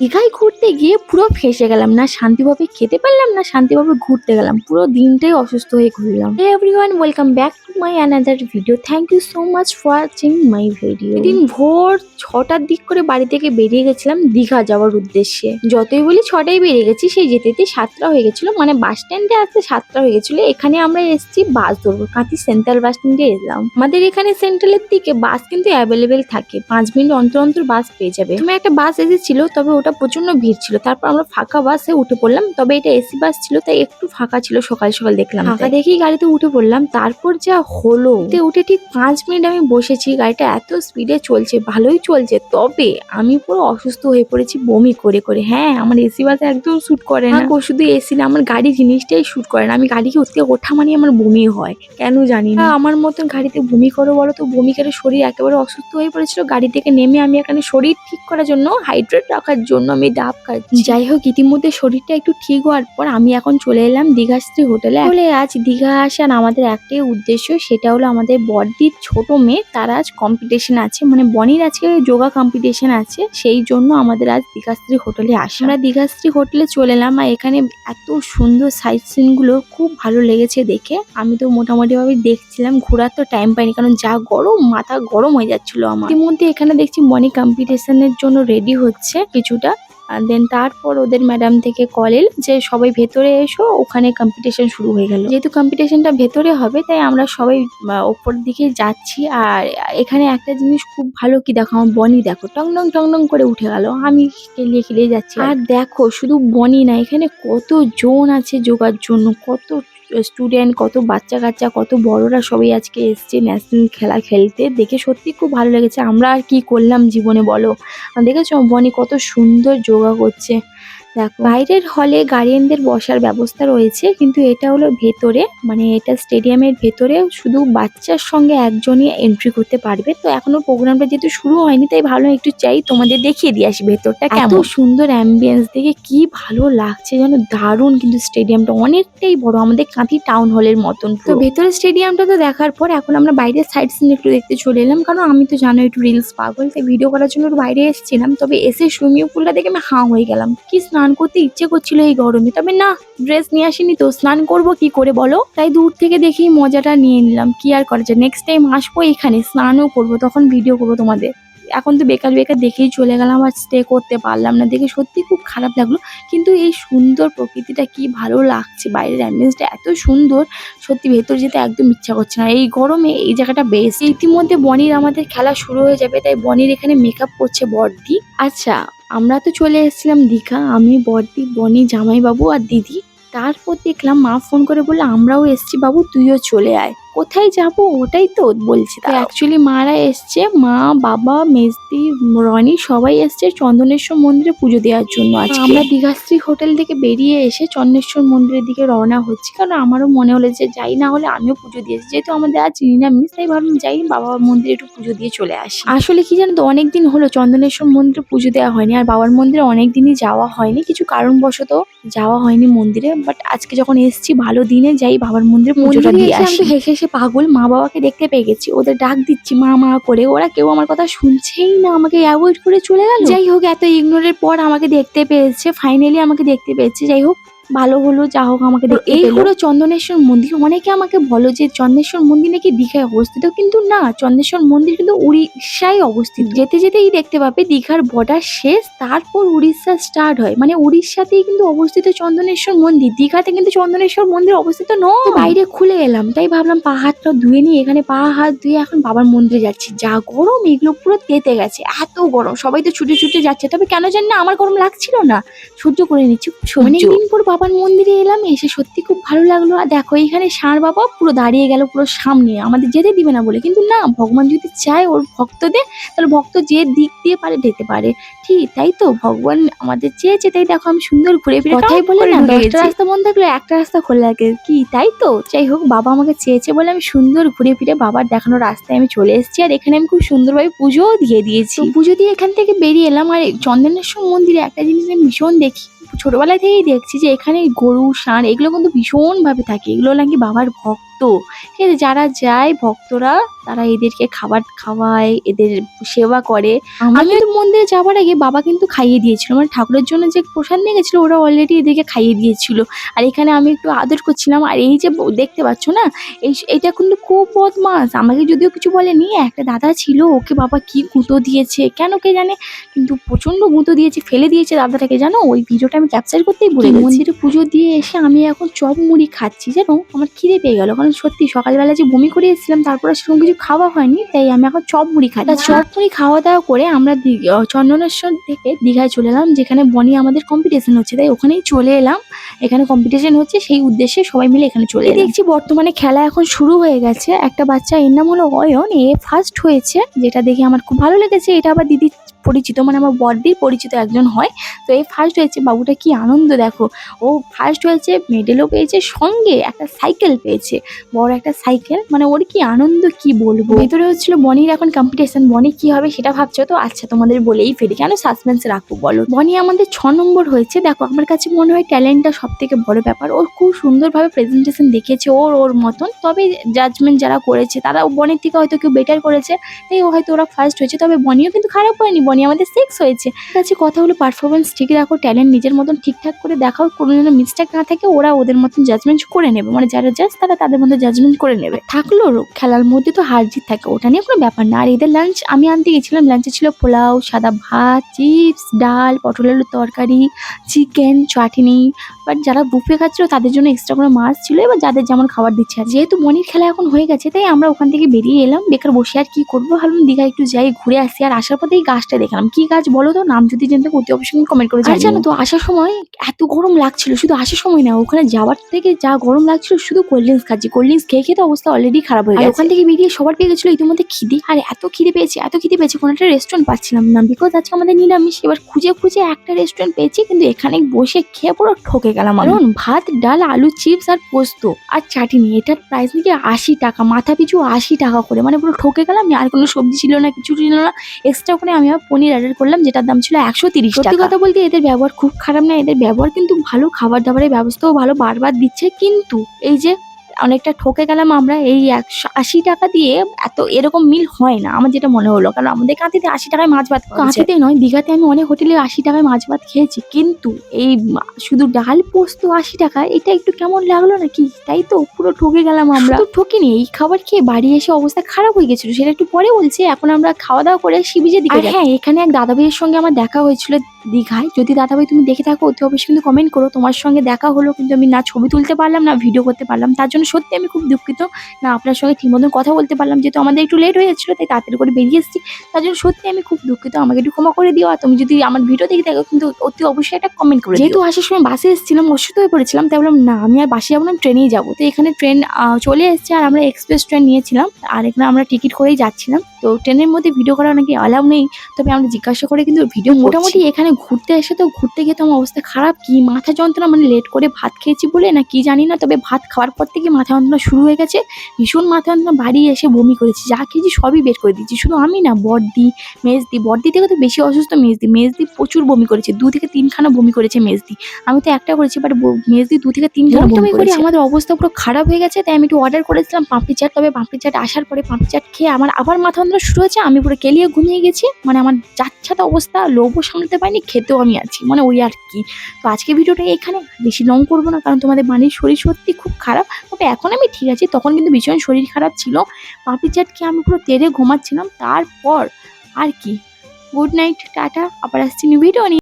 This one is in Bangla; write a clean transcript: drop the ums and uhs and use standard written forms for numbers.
দীঘায় ঘুরতে গিয়ে পুরো ফেঁসে গেলাম, না শান্তিভাবে খেতে পারলাম না শান্তিভাবে ঘুরতে গেলাম, পুরো দিনটাই অসুস্থ হয়ে ঘুরলাম। Hey everyone, welcome back to my another video. Thank you so much for watching my video. এদিন ভোর 6টার দিক করে বাড়ি থেকে বেরিয়ে গেছিলাম দীঘা যাওয়ার উদ্দেশ্যে। যতই বলি 6টায় বেরিয়ে গেছি, সেই যেতে যেতে 7টা হয়ে গেছিল, মানে বাস স্ট্যান্ডে আসতে 7টা হয়ে গেছিল। এখানে আমরা এসেছি বাস ধরবো, কাঁথি সেন্ট্রাল বাস স্ট্যান্ডে এলাম। আমাদের এখানে সেন্ট্রালের দিকে বাস কিন্তু অ্যাভেলেবেল থাকে, 5 মিনিট অন্তর অন্তর বাস পেয়ে যাবে। তুমি একটা বাস এসেছিল, তবে ওটা প্রচন্ড ভিড় ছিল। তারপর আমরা ফাঁকা বাসে উঠে পড়লাম, তবে এটা এসি বাস ছিল তাই একটু ফাঁকা ছিল। সকাল সকাল দেখলাম, ফাঁকা দেখেই গাড়িতে উঠে পড়লাম। তারপর যা হলো, উঠে ঠিক 5 মিনিট আমি বসেছি, গাড়িটা এত স্পিডে চলছে, ভালোই চলছে, তবে আমি পুরো অসুস্থ হয়ে পড়েছি বমি করে করে। হ্যাঁ, আমার এসি বাসে একদম শুট করে না, শুধু এসি না, আমার গাড়ি জিনিসটাই শুট করে না। আমি গাড়িকে উঠতে ওঠা মানে আমার বমি হয়, কেন জানি না। আমার মতন গাড়িতে বমি করো বলো তো? বমি করে শরীর একেবারে অসুস্থ হয়ে পড়েছিল। গাড়ি থেকে নেমে আমি এখানে শরীর ঠিক করার জন্য, হাইড্রেট রাখার জন্য আমি ডাব খাচ্ছি। যাই হোক, ইতিমধ্যে শরীরটা একটু ঠিক হওয়ার পর আমি এখন চলে এলাম দীঘাশ্রী হোটেলে। আসলে আজ দীঘা আসার আমাদের একটাই উদ্দেশ্য, সেটা হলো আমাদের বড়দির ছোট মেয়ে, তার আজ কম্পিটিশন আছে, মানে বনির আজকে যোগা কম্পিটিশন আছে, সেই জন্য আমাদের আজ দীঘাশ্রী হোটেলে আসা। আমরা দীঘাশ্রী হোটেলে চলে এলাম, আর এখানে এত সুন্দর সাইট সিন গুলো খুব ভালো লেগেছে দেখে। আমি তো মোটামুটি ভাবে দেখছিলাম, ঘোরার তো টাইম পাইনি, কারণ যা গরম, মাথা গরম হয়ে যাচ্ছিল আমার। ইতিমধ্যে এখানে দেখছি বনি কম্পিটিশনের জন্য রেডি হচ্ছে কিছুটা। দেন তারপর ওদের ম্যাডাম থেকে কল এল যে সবাই ভেতরে এসো, ওখানে কম্পিটিশন শুরু হয়ে গেল। যেহেতু কম্পিটিশনটা ভেতরে হবে, তাই আমরা সবাই ওপর দিকে যাচ্ছি। আর এখানে একটা জিনিস খুব ভালো, কি দেখো, আমার বনি দেখো টং টং করে উঠে গেল, আমি খেলিয়ে খেলিয়ে যাচ্ছি। আর দেখো, শুধু বনি না, এখানে কত জন আছে যোগার জন্য, কত স্টুডেন্ট, কত বাচ্চা কাচ্চা, কত বড়রা সবাই আজকে এসছে ন্যাশনাল খেলা খেলতে। দেখে সত্যি খুব ভালো লেগেছে। আমরা আর কি করলাম জীবনে বলো? দেখেছো বনি কত সুন্দর যোগা করছে। দেখো, বাইরের হলে গার্ডিয়ানদের বসার ব্যবস্থা রয়েছে, কিন্তু এটা হলো ভেতরে, মানে এটা স্টেডিয়ামের ভেতরে শুধু বাচ্চার সঙ্গে একজনই এন্ট্রি করতে পারবে। তো এখনো প্রোগ্রামটা যেহেতু শুরু হয়নি, তাই ভালো একটু চাই তোমাদের দেখিয়ে দিয়ে আসি ভেতরটা কেমন। এত সুন্দর অ্যাম্বিয়েন্স দেখে কি ভালো লাগছে যেন, দারুণ। কিন্তু স্টেডিয়ামটা অনেকটাই বড়, আমাদের কাঁথি টাউন হলের মতন। তো ভেতরে স্টেডিয়ামটা তো দেখার পর এখন আমরা বাইরের সাইড সিন একটু দেখতে চলে এলাম, কারণ আমি তো জানো একটু রিলস পাগল, তাই ভিডিও করার জন্য একটু বাইরে এসেছিলাম। তবে এসে সুইমিং পুলটা দেখে আমি হাঁ হয়ে গেলাম। কি স্নান করতে ইচ্ছে করছিল এই গরমে, তবে না, ড্রেস নিয়ে আসিনি তো, স্নান করব কি করে বলো? তাই দূর থেকে দেখেই মজাটা নিয়ে নিলাম। কি আর করা যায়, নেক্সট টাইম আসবো এখানে, স্নানও করবো, তখন ভিডিও করবো তোমাদের। এখন তো বেকার বেকার দেখেই চলে গেলাম, আর স্টে করতে পারলাম না, দেখে সত্যি খুব খারাপ লাগলো। কিন্তু এই সুন্দর প্রকৃতিটা কি ভালো লাগছে, বাইরের অ্যাম্বিয়েন্সটা এত সুন্দর, সত্যি ভেতর যেতে একদম ইচ্ছা করছে না এই গরমে। এই জায়গাটা বেস্ট। ইতিমধ্যে বনির আমাদের খেলা শুরু হয়ে যাবে, তাই বনির এখানে মেকআপ করছে বড়দি। আচ্ছা, আমরা তো চলে এসেছিলাম দীঘা, আমি, বড়দি, বনি, জামাইবাবু আর দিদি। তারপর দেখলাম মা ফোন করে বললো আমরাও এসছি বাবু, তুইও চলে আয়। কোথায় যাবো ওটাই তো বলছি। তো অ্যাকচুয়ালি মারা এসছে, মা, বাবা, মেজদি, রনি সবাই এসছে চন্দনেশ্বর মন্দিরে পুজো দেওয়ার জন্য। আজকে আমরা দীঘাশ্রী হোটেল থেকে বেরিয়ে এসে চন্দনেশ্বর মন্দিরের দিকে রওনা হচ্ছি, কারণ আমারও মনে হলো যে যাই, না হলে আমিও পুজো দিয়েছি, যেহেতু আমাদের আজ নিরামিষ, তাই ভাবলাম যাই বাবার মন্দিরে একটু পুজো দিয়ে চলে আসি। আসলে কি জানো তো, অনেকদিন হলো চন্দনেশ্বর মন্দিরে পুজো দেওয়া হয়নি, আর বাবার মন্দিরে অনেকদিনই যাওয়া হয়নি, কিছু কারণবশত যাওয়া হয়নি মন্দিরে। বাট আজকে যখন এসছি, ভালো দিনে যাই বাবার মন্দিরে পুজোটা দিয়ে আসি। হেসে হেসে পাগল, মা বাবাকে দেখতে পেয়ে গেছি, ওদের ডাক দিচ্ছি মা মা করে, ওরা কেউ আমার কথা শুনছেই না, আমাকে অ্যাভয়েড করে চলে গেল। যাই হোক, এত ইগনোরের পর আমাকে দেখতে পেয়েছে, ফাইনালি আমাকে দেখতে পেয়েছে। যাই হোক, ভালো হলো, যা হোক আমাকে দেখতে পেলো। এই হলো চন্দনেশ্বর মন্দির। অনেকে আমাকে বলো যে চন্দনেশ্বর মন্দির নাকি দীঘায় অবস্থিত, কিন্তু না, চন্দনেশ্বর মন্দির কিন্তু উড়িষ্যায় অবস্থিত। যেতে যেতেই দেখতে পাবে দীঘার বর্ডার শেষ, তারপর উড়িষ্যা স্টার্ট হয়, মানে উড়িষ্যাতেই কিন্তু অবস্থিত চন্দনেশ্বর মন্দির। দীঘাতে কিন্তু চন্দনেশ্বর মন্দির অবস্থিত নয়। বাইরে খুলে এলাম, তাই ভাবলাম পা হাতটা ধুয়ে নিই, এখানে পা হাত ধুয়ে এখন বাবার মন্দিরে যাচ্ছি। যা গরম, এগুলো পুরো তেতে গেছে, এত গরম। সবাই তো ছুটে ছুটে যাচ্ছে, তবে কেন জানি না আমার গরম লাগছিল না, সহ্য করে নিচ্ছি। অনেকদিন পর বাবার মন্দিরে এলাম, এসে সত্যি খুব ভালো লাগলো। আর দেখো, এখানে ষাঁড় বাবা পুরো দাঁড়িয়ে গেল পুরো সামনে, আমাদের যেতে দিবে না বলে। কিন্তু না, ভগবান যদি চায় ওর ভক্তদের, তাহলে ভক্ত যে দিক দিয়ে পারে যেতে পারে। ঠিক তাই তো, ভগবান আমাদের চেয়েছে, তাই দেখো আমি সুন্দর ঘুরে ফিরে। কথাই বলে না, 10টা রাস্তা বন্ধ থাকলে একটা রাস্তা খোলা থাকে, কি তাই তো? যাই হোক, বাবা আমাকে চেয়েছে বলে আমি সুন্দর ঘুরে ফিরে বাবার দেখানো রাস্তায় আমি চলে এসেছি। আর এখানে আমি খুব সুন্দরভাবে পুজোও দিয়ে দিয়েছি। পুজো দিয়ে এখান থেকে বেরিয়ে এলাম। আর চন্দনেশ্বর মন্দিরে একটা জিনিস আমি ভীষণ দেখি, ছোটবেলা থেকেই দেখছি, যে এখানে গরু, ষাঁড় এগুলো কিন্তু ভীষণ ভাবে থাকে, এগুলো নাকি বাবার ভক্ত। ভক্ত, ঠিক আছে, যারা যায় ভক্তরা তারা এদেরকে খাবার খাওয়ায়, এদের সেবা করে। আমি তো মন্দিরে যাবার আগে বাবা কিন্তু খাইয়ে দিয়েছিল, মানে ঠাকুরের জন্য যে প্রসাদ নিয়ে গেছিলো ওরা অলরেডি এদেরকে খাইয়ে দিয়েছিল। আর এখানে আমি একটু আদর করছিলাম। আর এই যে দেখতে পাচ্ছ না, এটা কিন্তু খুব বদমাস, আমাকে যদিও কিছু বলেনি। একটা দাদা ছিল, ওকে বাবা কি গুঁতো দিয়েছে কেন কে জানে, কিন্তু প্রচন্ড গুঁতো দিয়েছে, ফেলে দিয়েছে দাদাটাকে, জানো ওই ভিডিওটা আমি ক্যাপচার করতেই ভুলে গেছি। মন্দিরে পুজো দিয়ে এসে আমি এখন চপ মুড়ি খাচ্ছি, জানো আমার খিদে পেয়ে গেল, কারণ সত্যি সকালবেলা যে বমি করে এসেছিলাম তারপরে সেরকম কিছু খাওয়া হয়নি, তাই আমি এখন চপ মুড়ি খাই। চপ মুড়ি খাওয়া দাওয়া করে আমরা চন্দনেশ্বর থেকে দীঘায় চলে এলাম, যেখানে বনি আমাদের কম্পিটিশন হচ্ছে, তাই ওখানেই চলে এলাম। এখানে কম্পিটিশন হচ্ছে, সেই উদ্দেশ্যে সবাই মিলে এখানে চলে এলাম। দেখছি বর্তমানে খেলা এখন শুরু হয়ে গেছে। একটা বাচ্চা, এর নাম হলো অয়ন, এ ফার্স্ট হয়েছে, যেটা দেখে আমার খুব ভালো লেগেছে। এটা আবার দিদির পরিচিত, মানে আমার বড়দির পরিচিত একজন হয়। তো এই ফার্স্ট হয়েছে, বাবুটা কি আনন্দ দেখো, ও ফার্স্ট হয়েছে, মেডেলও পেয়েছে, সঙ্গে একটা সাইকেল পেয়েছে, বড় একটা সাইকেল, মানে ওর কি আনন্দ কি বলবো। ভেতরে হচ্ছিল বনির এখন কম্পিটিশন, বনি কি হবে সেটা ভাবছো তো, আচ্ছা তোমাদের বলেই ফেলি, কেন সাসপেন্স রাখবো বলো। বনি আমাদের 6 নম্বর হয়েছে। দেখো আমার কাছে মনে হয় ট্যালেন্টটা সব থেকে বড় ব্যাপার, ওর খুব সুন্দরভাবে প্রেজেন্টেশন দেখিয়েছে, ওর মতন। তবে জাজমেন্ট যারা করেছে তারা বনির থেকে হয়তো কেউ বেটার করেছে, তাই হয়তো ওরা ফার্স্ট হয়েছে। তবে বনিও কিন্তু খারাপ হয়নি, বনি আমাদের 6 হয়েছে। কাছে কথা হলো পারফরমেন্স ঠিক রাখো, ট্যালেন্ট নিজের মতন ঠিকঠাক করে দেখাও, কোনো যেন মিস্টেক না থাকে, ওরা ওদের মতন জাজমেন্ট করে নেবে, মানে যারা জাজ তারা তাদের মধ্যে জাজমেন্ট করে নেবে। থাকলো খেলার মধ্যে তো হার জিত থাকে, ওটা নিয়ে কোনো ব্যাপার না। আর এদের লাঞ্চ আমি আনতে গেছিলাম, লাঞ্চে ছিল পোলাও, সাদা ভাত, চিপস, ডাল, পটল আলুর তরকারি, চিকেন, চাটনি। বাট যারা বুফে খাচ্ছিল তাদের জন্য এক্সট্রা করে মাছ ছিল, এবার যাদের যেমন খাবার দিচ্ছে। আর যেহেতু বনির খেলা এখন হয়ে গেছে, তাই আমরা ওখান থেকে বেরিয়ে এলাম, বেকার বসে আর কি করবো, ভাবলাম দীঘা একটু যাই ঘুরে আসি। আর আসার পথে এই গাছটা দেখলাম, কি গাছ বলো তো, নাম যদি জানতে অতি অবশ্যই কমেন্ট করে জানিও। জানো তো আসার সময় এত গরম লাগছিল, শুধু আসার সময় না, ওখানে যাওয়ার থেকে যা গরম লাগছিল, শুধু কোল্ড ড্রিঙ্কস খাচ্ছি, কোল্ড ড্রিঙ্কস খেয়ে খেয়ে তো অবস্থা অলরেডি খারাপ হয়ে গেছে। ওখান থেকে বেরিয়ে সবার পেয়ে গেছিল ইতিমধ্যে খিদে, আর এত খিদে পেয়েছি কোনো একটা রেস্টুরেন্ট পাচ্ছিলাম না, বিকজ আজকে আমাদের নিরামিষ। এবার খুঁজে একটা রেস্টুরেন্ট পেয়েছি, কিন্তু এখানে বসে খেয়ে পুরো ঠকে গেলাম। কারণ ভাত, ডাল, আলু চিপস আর পোস্ত আর চাটনি, এটার প্রাইস নাকি 80 টাকা, মাথা পিছু 80 টাকা করে, মানে পুরো ঠকে গেলাম। আর কোনো সবজি ছিল না, কিছু ছিল না। এক্সট্রা করে আমি আবার পনির অর্ডার করলাম, যেটার দাম ছিল 130 টাকা। সত্যি কথা বলতে এদের ব্যবহার খুব খারাপ না, এদের ব্যবহার কিন্তু ভালো, খাবার দাবারের ব্যবস্থাও ভালো, বারবার দিচ্ছে। কিন্তু এই যে অনেকটা ঠকে গেলাম আমরা, এই 180 টাকা দিয়ে এরকম মিল হয় না আমার যেটা মনে হলো, কারণ আমাদের কাঁথিতে 80 টাকায় মাছ ভাত, কাঁথিতে নয় দীঘাতে আমি অনেক হোটেলে 80 টাকায় মাছ ভাত খেয়েছি, কিন্তু এই শুধু ডাল পোস্ত 80 টাকা, এটা একটু কেমন লাগলো নাকি, তাই তো পুরো ঠকে গেলাম আমরা। তো ঠকিনি, এই খাবার খেয়ে বাড়ি এসে অবস্থা খারাপ হয়ে গেছিল, সেটা একটু পরে বলছি। এখন আমরা খাওয়া দাওয়া করে সি বিচের দিকে যাই। হ্যাঁ, এখানে এক দাদা ভাইয়ের সঙ্গে আমার দেখা হয়েছিল দীঘায়, যদি দাদা ভাই তুমি দেখে থাকো অতি অবশ্যই কিন্তু কমেন্ট করো। তোমার সঙ্গে দেখা হলো, কিন্তু আমি না ছবি তুলতে পারলাম না ভিডিও করতে পারলাম, তার জন্য সত্যি আমি খুব দুঃখিত। না আপনার সঙ্গে ঠিক মতন কথা বলতে পারলাম, যেহেতু আমাদের একটু লেট হয়ে যাচ্ছিলো, তাই তাড়াতাড়ি করে বেরিয়ে এসেছি, তার জন্য সত্যি আমি খুব দুঃখিত, আমাকে একটু ক্ষমা করে দিও। আর তুমি যদি আমার ভিডিও দেখে থাকো কিন্তু অতি অবশ্যই একটা কমেন্ট করে। যেহেতু আসার সময় বাসে এসেছিলাম, অসুস্থ হয়ে পড়েছিলাম, তাই বললাম না আমি আর বাসে যাবো না, ট্রেনেই যাবো। তো এখানে ট্রেন চলে এসেছে, আর আমরা এক্সপ্রেস ট্রেন নিয়েছিলাম, আর এখানে আমরা টিকিট করেই যাচ্ছিলাম। তো ট্রেনের মধ্যে ভিডিও করা নাকি অ্যালাউ নেই, তবে আমরা জিজ্ঞাসা করে কিন্তু ভিডিও মোটামুটি। এখানে ঘুরতে এসে তো ঘুরতে গিয়ে তো আমার অবস্থা খারাপ, কি মাথা যন্ত্রণা, মানে লেট করে ভাত খেয়েছি বলে না কি জানি না, তবে ভাত খাওয়ার পর থেকে মাথা যন্ত্রণা শুরু হয়ে গেছে, ভীষণ মাথা যন্ত্রণা। বাড়ি এসে বমি করেছি, যা খেয়েছি সবই বের করে দিচ্ছি, শুধু আমি না, বড়দি থেকে তো বেশি অসুস্থ মেজদি প্রচুর বমি করেছে, 2 থেকে 3 খানা বমি করেছে মেজদি। আমি তো একটা করেছি, বাট মেজদি 2 থেকে 3 খানা বমি করেছে। আমাদের অবস্থা পুরো খারাপ হয়ে গেছে, তাই আমি একটু অর্ডার করেছিলাম পাপড়ি চাট, তবে পাপড়ি চাট আসার পরে পাপড়ি চাট খেয়ে আমার আবার মাথা যন্ত্রণা শুরু হয়েছে, আমি পুরো কেলিয়ে ঘুমিয়ে গেছি, মানে আমার যাচ্ছাতা অবস্থা, লোভও সামলাতে পারিনি, খেতেও আমি আছি, মানে ওই আর কি। তো আজকে ভিডিওটা এখানে বেশি লং করবো না, কারণ তোমাদের বাড়ির শরীর সত্যি খুব খারাপ, তবে এখন আমি ঠিক আছি, তখন কিন্তু ভীষণ শরীর খারাপ ছিল। পাপড়ি চাট খেয়ে আমি পুরো তেড়ে ঘুমাচ্ছিলাম, তারপর আর কি। গুড নাইট, টাটা, আবার আসছি নিউ ভিডিও নিয়ে।